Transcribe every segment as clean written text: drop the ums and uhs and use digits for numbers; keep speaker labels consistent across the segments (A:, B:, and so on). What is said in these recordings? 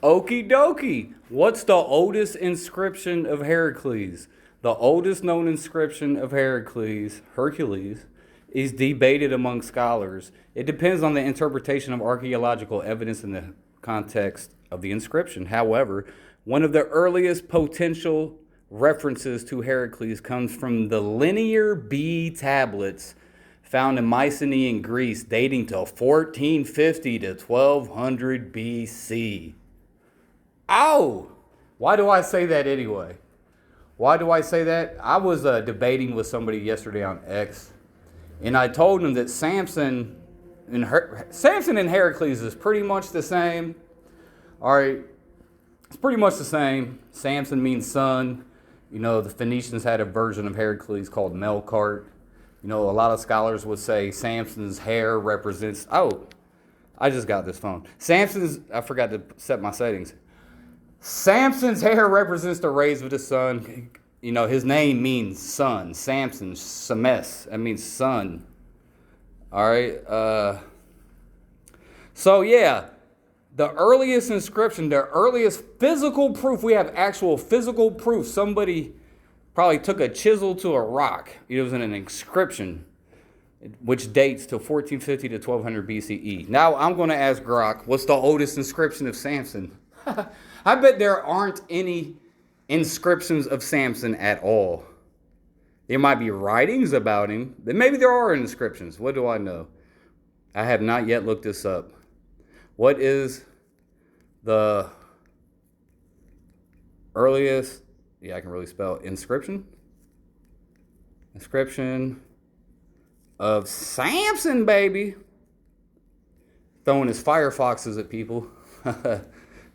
A: Okie dokie. What's the oldest inscription of Heracles? The oldest known inscription of Hercules, is debated among scholars. It depends on the interpretation of archaeological evidence in the context of the inscription. However, one of the earliest potential references to Heracles comes from the Linear B tablets found in Mycenaean Greece dating to 1450 to 1200 BC. Oh, why do I say that anyway? Why do I say that? I was debating with somebody yesterday on X, and I told him that Samson and Heracles is pretty much the same. All right, it's pretty much the same. Samson means son. You know, the Phoenicians had a version of Heracles called Melkart. You know, a lot of scholars would say Samson's hair represents. Oh, I just got this phone. I forgot to set my settings. Samson's hair represents the rays of the sun. You know, his name means sun. Samson, Sames, that means sun. All right. So, yeah, the earliest inscription, the earliest physical proof, we have actual physical proof. Somebody probably took a chisel to a rock. It was in an inscription, which dates to 1450 to 1200 BCE. Now, I'm going to ask Grok, what's the oldest inscription of Samson? I bet there aren't any inscriptions of Samson at all. There might be writings about him, but maybe there are inscriptions. What do I know? I have not yet looked this up. What is the earliest, I can really spell, inscription of Samson, baby. Throwing his firefoxes at people.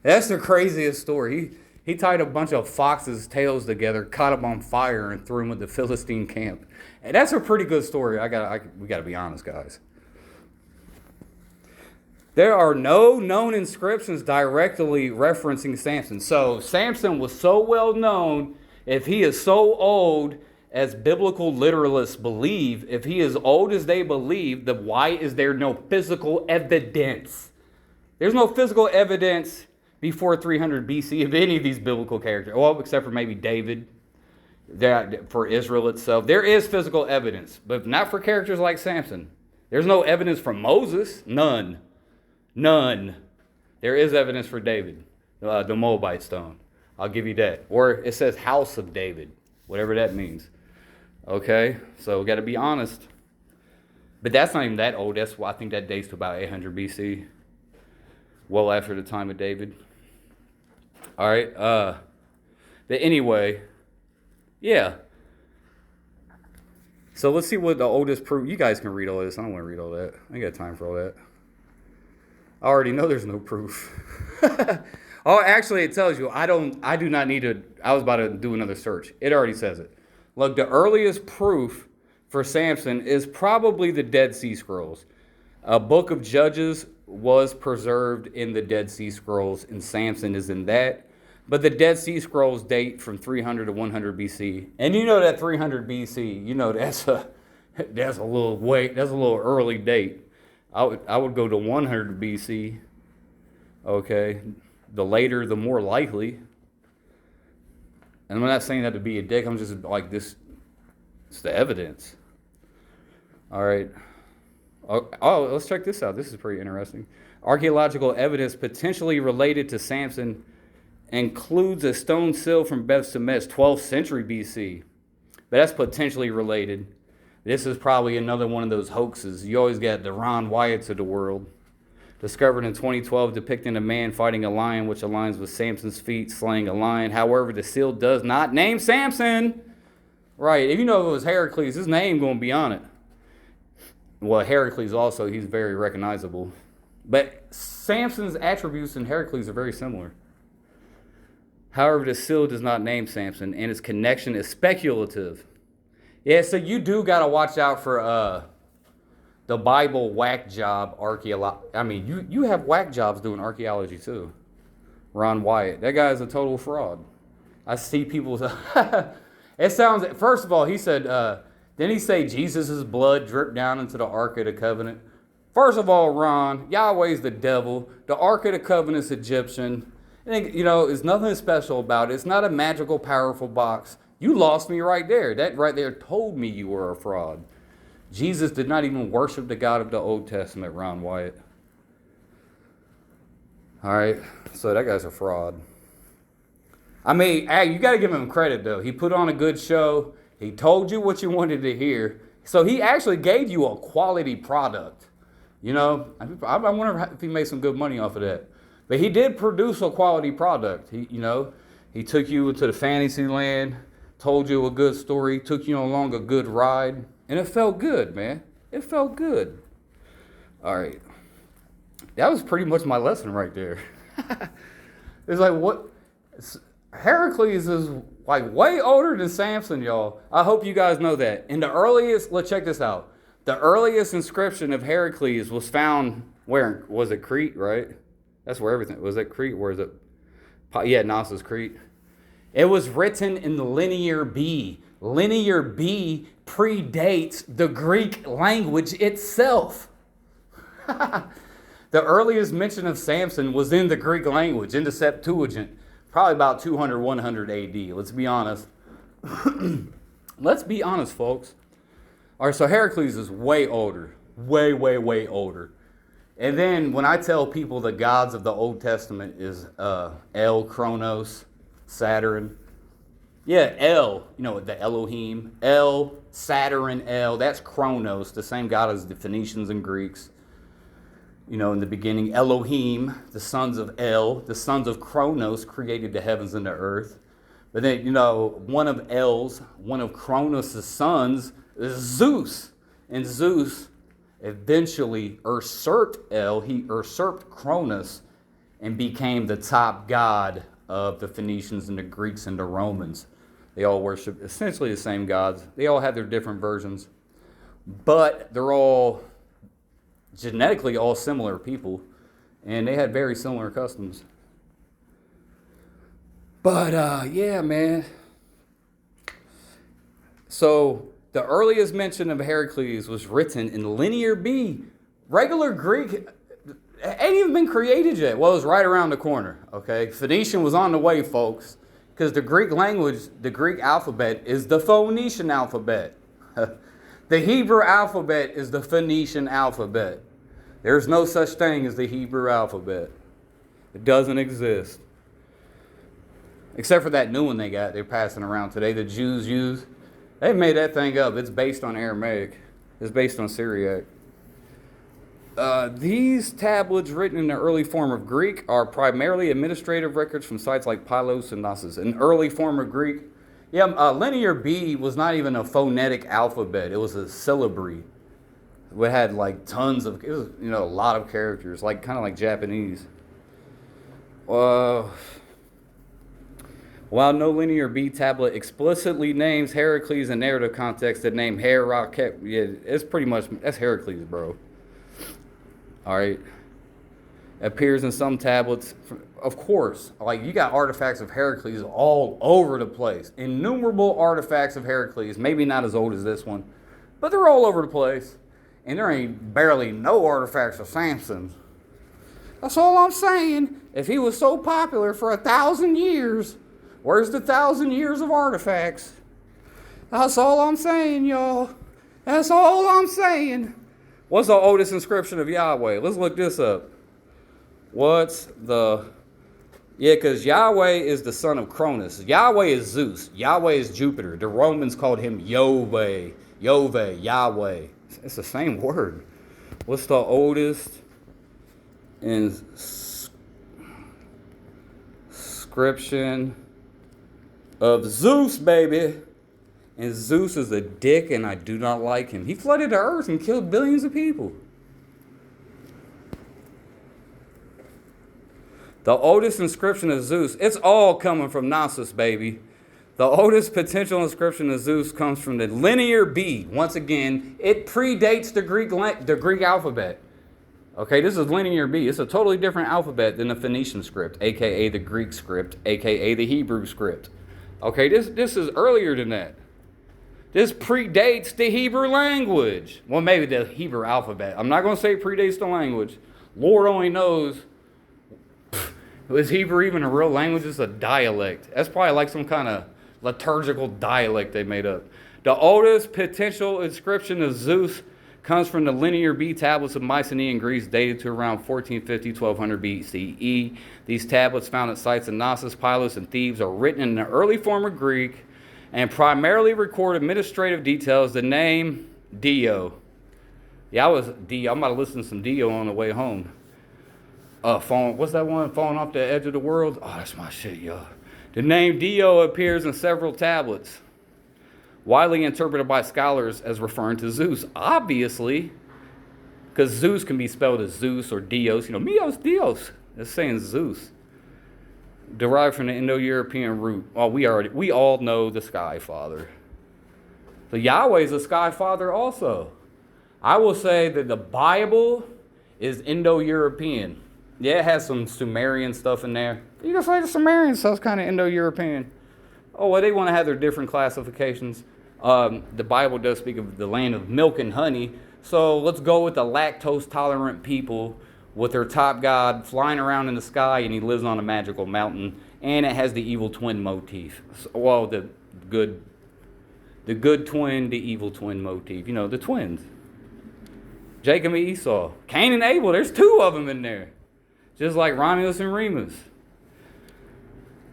A: That's the craziest story. He tied a bunch of foxes' tails together, caught them on fire, and threw them at the Philistine camp. And that's a pretty good story. We got to be honest, guys. There are no known inscriptions directly referencing Samson. So Samson was so well known, if he is so old as biblical literalists believe, if he is old as they believe, then why is there no physical evidence? There's no physical evidence before 300 BC of any of these biblical characters. Well, except for maybe David, for Israel itself. There is physical evidence, but not for characters like Samson. There's no evidence for Moses. None. There is evidence for David, the Moabite stone. I'll give you that. Or it says house of David, whatever that means. Okay, so we got to be honest. But that's not even that old. That's why I think that dates to about 800 BC. Well after the time of David. All right. But anyway, yeah. So let's see what the oldest proof. You guys can read all this. I don't want to read all that. I ain't got time for all that. I already know there's no proof. Oh, actually, it tells you. I do not need to. I was about to do another search. It already says it. Look, the earliest proof for Samson is probably the Dead Sea Scrolls. A book of Judges was preserved in the Dead Sea Scrolls, and Samson is in that. But the Dead Sea Scrolls date from 300 to 100 BC. And you know that 300 BC, you know that's a little early date. I would go to 100 BC. Okay. The later, the more likely. And I'm not saying that to be a dick. I'm just like this. It's the evidence. All right. Oh, let's check this out. This is pretty interesting. Archaeological evidence potentially related to Samson includes a stone sill from Beth Semes, 12th century BC. But that's potentially related. This is probably another one of those hoaxes. You always got the Ron Wyatts of the world. Discovered in 2012, depicting a man fighting a lion, which aligns with Samson's feat, slaying a lion. However, the seal does not name Samson. Right, if you know it was Heracles, his name going to be on it. Well, Heracles also, he's very recognizable. But Samson's attributes and Heracles are very similar. However, the seal does not name Samson, and its connection is speculative. Yeah, so you do got to watch out for the Bible whack job archaeology. I mean, you have whack jobs doing archaeology too. Ron Wyatt. That guy is a total fraud. I see people. It sounds, first of all, he said, didn't he say Jesus' blood dripped down into the Ark of the Covenant? First of all, Ron, Yahweh's the devil. The Ark of the Covenant's Egyptian. There's nothing special about it. It's not a magical, powerful box. You lost me right there. That right there told me you were a fraud. Jesus did not even worship the God of the Old Testament, Ron Wyatt. All right, so that guy's a fraud. I mean, hey, you got to give him credit, though. He put on a good show. He told you what you wanted to hear. So he actually gave you a quality product. I wonder if he made some good money off of that. But he did produce a quality product. He took you into the fantasy land, told you a good story, took you along a good ride. And it felt good, man. It felt good. All right. That was pretty much my lesson right there. It's like, what? Heracles is like way older than Samson, y'all. I hope you guys know that. And let's check this out. The earliest inscription of Heracles was found, where? Was it Crete, right? That's where everything, was it Crete? Where is it? Yeah, Knossos, Crete. It was written in the Linear B. Linear B predates the Greek language itself. The earliest mention of Samson was in the Greek language, in the Septuagint, probably about 200, 100 AD. Let's be honest. Let's be honest, folks. All right, so Heracles is way older. Way, way, way older. And then when I tell people the gods of the Old Testament is El, Kronos, Saturn. Yeah, El, the Elohim. El, Saturn, El, that's Kronos, the same god as the Phoenicians and Greeks. In the beginning, Elohim, the sons of El, the sons of Kronos created the heavens and the earth. But then, one of Kronos' sons is Zeus. And Zeus eventually usurped El, he usurped Kronos and became the top god of the Phoenicians and the Greeks and the Romans. They all worship essentially the same gods. They all have their different versions, but they're all genetically all similar people, and they had very similar customs. But yeah, man. So the earliest mention of Heracles was written in Linear B. Regular Greek ain't even been created yet. Well, it was right around the corner, okay? Phoenician was on the way, folks, because the Greek language, the Greek alphabet is the Phoenician alphabet. The Hebrew alphabet is the Phoenician alphabet. There's no such thing as the Hebrew alphabet. It doesn't exist. Except for that new one they're passing around today, the Jews use. They made that thing up. It's based on Aramaic. It's based on Syriac. These tablets written in the early form of Greek are primarily administrative records from sites like Pylos and Knossos. An early form of Greek. Yeah, Linear B was not even a phonetic alphabet. It was a syllabary. It had like tons of, it was, a lot of characters, like kind of like Japanese. While no Linear B tablet explicitly names Heracles in narrative context, the name Heracles, it's pretty much, that's Heracles, bro. All right. Appears in some tablets. Of course, like you got artifacts of Heracles all over the place. Innumerable artifacts of Heracles, maybe not as old as this one, but they're all over the place. And there ain't barely no artifacts of Samson. That's all I'm saying. If he was so popular for 1,000 years, where's the 1,000 years of artifacts? That's all I'm saying, y'all. That's all I'm saying. What's the oldest inscription of Yahweh? Let's look this up. Because Yahweh is the son of Cronus. Yahweh is Zeus. Yahweh is Jupiter. The Romans called him Yahweh. Yahweh. It's the same word. What's the oldest inscription of Zeus, baby? And Zeus is a dick, and I do not like him. He flooded the earth and killed billions of people. The oldest inscription of Zeus, it's all coming from Knossos, baby. The oldest potential inscription of Zeus comes from the Linear B. Once again, it predates the Greek alphabet. Okay, this is Linear B. It's a totally different alphabet than the Phoenician script, a.k.a. the Greek script, a.k.a. the Hebrew script. Okay, this is earlier than that. This predates the Hebrew language. Well, maybe the Hebrew alphabet. I'm not going to say it predates the language. Lord only knows Is Hebrew even a real language? It's a dialect. That's probably like some kind of liturgical dialect they made up. The oldest potential inscription of Zeus comes from the Linear B tablets of Mycenaean Greece dated to around 1450-1200 BCE. These tablets found at sites in Knossos, Pylos, and Thebes are written in the early form of Greek and primarily record administrative details. The name Dio. Yeah, I'm about to listen to some Dio on the way home. What's that one? Falling Off the Edge of the World? Oh, that's my shit, yo. The name Dio appears in several tablets, widely interpreted by scholars as referring to Zeus. Obviously, because Zeus can be spelled as Zeus or Dios. Mios, Dios. It's saying Zeus. Derived from the Indo-European root. Well, we all know the Sky Father. So Yahweh is a Sky Father also. I will say that the Bible is Indo-European. Yeah, it has some Sumerian stuff in there. You can say the Sumerian stuff's kind of Indo-European. Oh, well, they want to have their different classifications. The Bible does speak of the land of milk and honey. So let's go with the lactose-tolerant people with their top god flying around in the sky, and he lives on a magical mountain. And it has the evil twin motif. Well, the good twin, the evil twin motif. The twins. Jacob and Esau. Cain and Abel. There's two of them in there. Just like Romulus and Remus.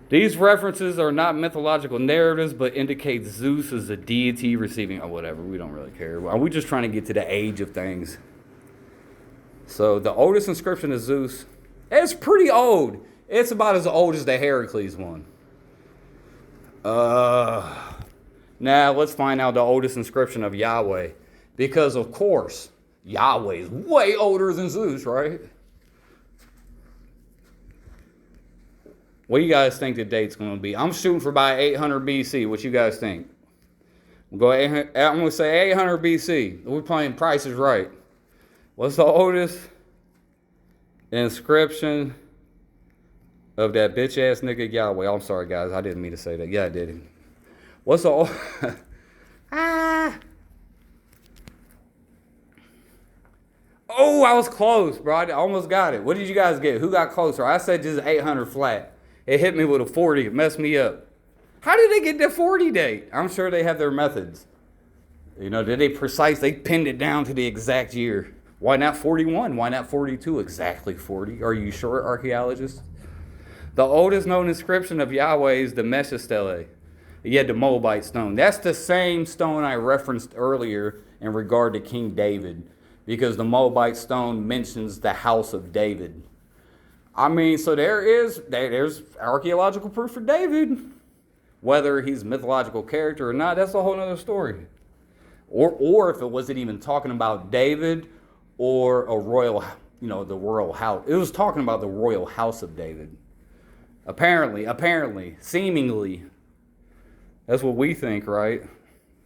A: These references are not mythological narratives, but indicate Zeus as a deity receiving, whatever, we don't really care. We're just trying to get to the age of things. So the oldest inscription of Zeus, it's pretty old. It's about as old as the Heracles one. Now let's find out the oldest inscription of Yahweh. Because of course, Yahweh is way older than Zeus, right? What do you guys think the date's going to be? I'm shooting for about 800 BC. What you guys think? I'm going to say 800 BC. We're playing Price is Right. What's the oldest inscription of that bitch-ass nigga Yahweh? I'm sorry, guys. I didn't mean to say that. Yeah, I did. What's the oldest? Oh, I was close, bro. I almost got it. What did you guys get? Who got closer? I said just 800 flat. It hit me with a 40. It messed me up. How did they get the 40 date? I'm sure they have their methods. Did they precise? They pinned it down to the exact year. Why not 41? Why not 42? Exactly 40. Are you sure, archaeologists? The oldest known inscription of Yahweh is the Mesha Stele. Yeah, the Moabite stone. That's the same stone I referenced earlier in regard to King David. Because the Moabite stone mentions the house of David. So there's archaeological proof for David. Whether he's a mythological character or not, that's a whole other story. Or if it wasn't even talking about David or a royal, the royal house. It was talking about the royal house of David. Apparently, seemingly. That's what we think, right?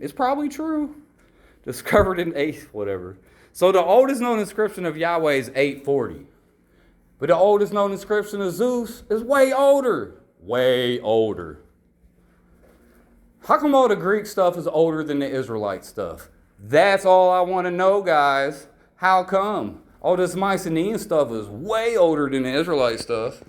A: It's probably true. Discovered in whatever. So the oldest known inscription of Yahweh is 840. But the oldest known inscription of Zeus is way older. Way older. How come all the Greek stuff is older than the Israelite stuff? That's all I want to know, guys. How come? All this Mycenaean stuff is way older than the Israelite stuff.